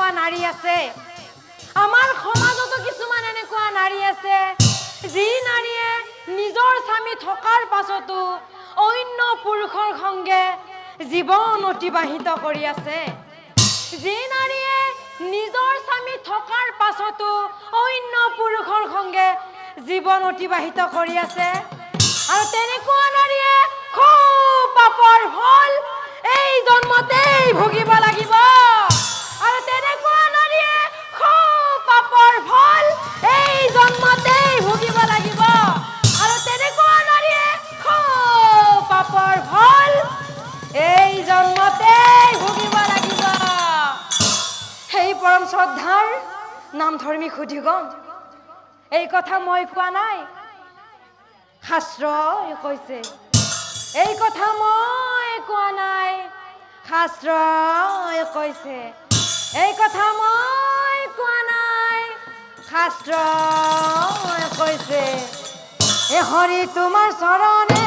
এনেকুৱা নাৰী আছে, আমাৰ সমাজতো কিছুমান এনেকুৱা নাৰী আছে যি নাৰীয়ে নিজৰ স্বামী থকাৰ পাছতো অন্য পুৰুষৰ সংগে জীৱন অতিবাহিত কৰি আছে, যি নাৰীয়ে নিজৰ স্বামী থকাৰ পাছতো অন্য পুৰুষৰ সংগে জীৱন অতিবাহিত কৰি আছে, আৰু তেনেকুৱা নাৰীয়ে খুব পাপৰ ফল এই জন্মতেই ভুগিব লাগিব, আৰু তেনেকুৱা নাৰীয়ে খুব পাপৰ ফল এই জন্মতেই ভুগিব লাগিব, আৰু তেনেকুৱা নাৰীয়ে খুব পাপৰ ফল এই জন্মতেই ভুগিব লাগিব। সেই পৰম শ্ৰদ্ধাৰ নামধৰ্মী সুধিগণ, এই কথা মই কোৱা নাই, শাস্ত্ৰই কৈছে। এই কথা মই কোৱা নাই, শাস্ত্ৰই কৈছে। এই কথা মই কোৱা নাই, শাস্ত্ৰই কৈছে। এ হৰি তোমাৰ চৰণে